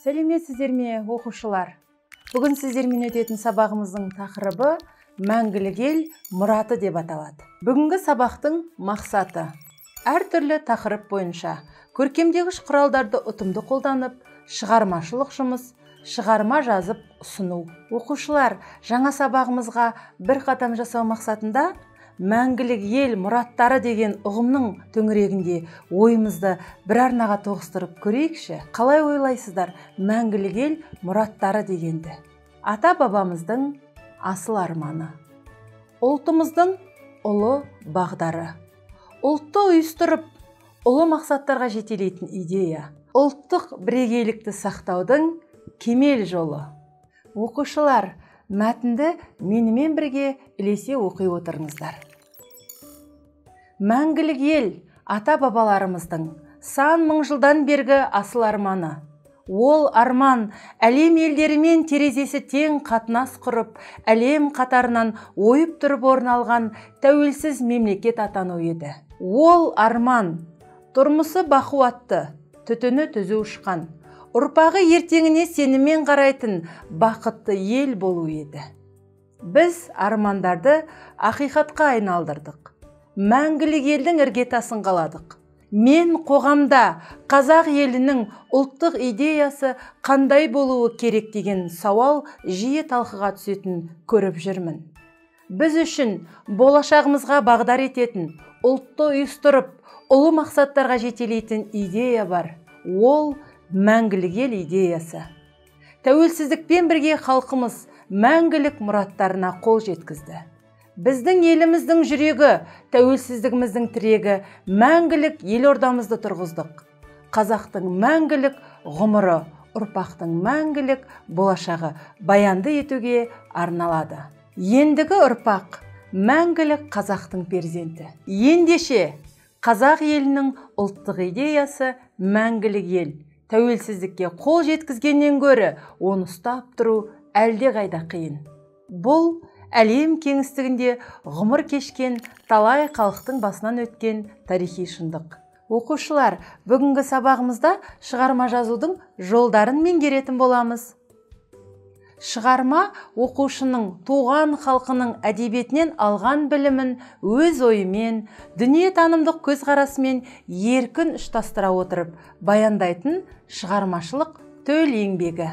Сәлеметсіздер ме, оқушылар? Бүгін сіздермен өтетін сабағымыздың тақырыбы мәңгілік ел мұраты деп аталады. Бүгінгі сабақтың мақсаты әртүрлі тақырып бойынша көркемдегіш құралдарды ұтымды қолданып, шығармашылық жұмыс, шығарма жазып ұсыну. Оқушылар, жаңа сабағымызға бір қадам жасау мақсатында мәңгілік ел мұраттары деген ұғымның төңірегінде ойымызды бір арнаға тоғыстырып көрейікші. Қалай ойлайсыздар мәңгілік ел мұраттары дегенді? Ата бабамыздың асыл арманы, ұлтымыздың ұлы бағдары, ұлтты ұйыстырып, ұлы мақсаттарға жетелейтін идея, ұлттық бірегейлікті сақтаудың кемел жолы. Оқушылар, мәтінді менімен бірге ілесе оқи отырыңыздар. Мәңгілік ел ата бабаларымыздың сан мың жылдан бергі асыл арманы. Ол арман әлем елдерімен терезесі тең қатынас құрып, әлем қатарынан ойып тұрып орын алған тәуелсіз мемлекет атану еді. Ол арман тұрмысы бақуатты, түтіні түзу ұшқан, ұрпағы ертеңіне сеніммен қарайтын бақытты ел болу еді. Біз армандарды ақиқатқа айналдырдық. Мәңгілік елдің іргетасын қаладық. Мен қоғамда қазақ елінің ұлттық идеясы қандай болуы керек деген сауал жиі талқыға түсетін көріп жүрмін. Біз үшін болашағымызға бағдар ететін, ұлтты ұйыстырып, ұлы мақсаттарға жетелейтін идея бар. Ол мәңгілік ел идеясы. Тәуелсіздікпен бірге халқымыз мәңгілік мұраттарына қол жеткізді. Біздің еліміздің жүрегі, тәуелсіздігіміздің тірегі, мәңгілік елордамызды тұрғыздық. Қазақтың мәңгілік ғұмыры, ұрпақтың мәңгілік болашағы баянды етуге арналады. Ендігі ұрпақ мәңгілік қазақтың перзенті. Ендеше қазақ елінің ұлттық идеясы мәңгілік ел. Тәуелсіздікке қол жеткізгеннен гөрі оны ұстап тұру әлде қайда қиын. Бұл әлем кеңістігінде ғұмыр кешкен талай халықтың басынан өткен тарихи шындық. Оқушылар, бүгінгі сабағымызда шығарма жазудың жолдарын меңгеретін боламыз. Шығарма оқушының туған халқының әдебиетінен алған білімін өз ойымен, дүниетанымдық көзқарасымен еркін ұштастыра отырып баяндайтын шығармашылық төл еңбегі.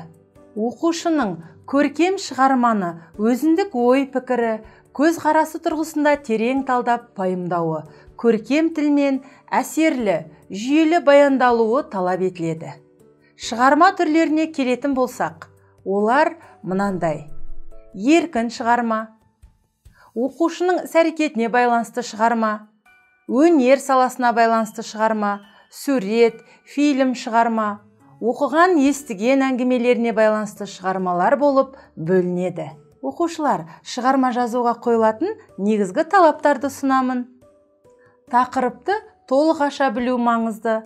Оқушының көркем шығарманы өзіндік ой пікірі, көзқарасы тұрғысында терең талдап пайымдауы, көркем тілмен әсерлі, жүйелі баяндалуы талап етіледі. Шығарма түрлеріне келетін болсақ, олар мынандай: еркін шығарма, оқушының іс-әрекетіне байланысты шығарма, өнер саласына байланысты шығарма, сурет, фильм шығарма, оқыған, естіген әңгімелеріне байланысты шығармалар болып бөлінеді. Оқушылар, шығарма жазуға қойылатын негізгі талаптарды ұсынамын. Тақырыпты толық аша білу маңызды,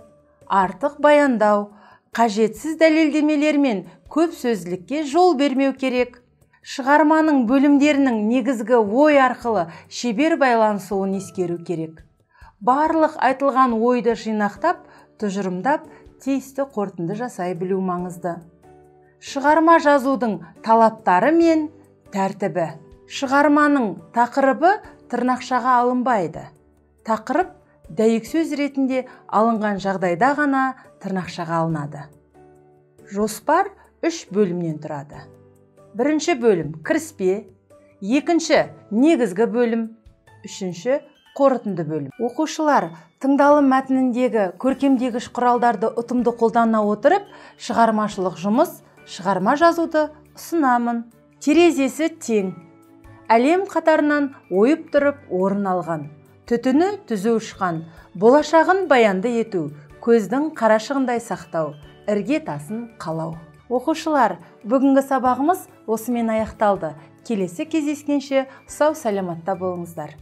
артық баяндау, қажетсіз дәлелдемелер мен көп сөзділікке жол бермеу керек. Шығарманың бөлімдерінің негізгі ой арқылы шебер байланысуын ескеру керек. Барлық айтылған ойды жинақтап, тұжырымдап, тиісті қорытынды жасай білу маңызды. Шығарма жазудың талаптары мен тәртібі. Шығарманың тақырыбы тырнақшаға алынбайды. Тақырып дәйек сөз ретінде алынған жағдайда ғана тырнақшаға алынады. Жоспар 3 бөлімнен тұрады. Бірінші бөлім кіріспе, екінші негізгі бөлім, үшінші қорытынды бөлім. Оқушылар, тыңдалым мәтініндегі көркемдегіш құралдарды ұтымды қолдана отырып, шығармашылық жұмыс, шығарма жазуды ұсынамын. Терезесі тең, әлем қатарынан ойып тұрып орын алған, түтіні түзу ұшқан, болашағын баянды ету, көздің қарашығындай сақтау, іргетасын қалау. Оқушылар, бүгінгі сабағымыз осымен аяқталды. Келесі кездескенше сау саламатта болыңыздар.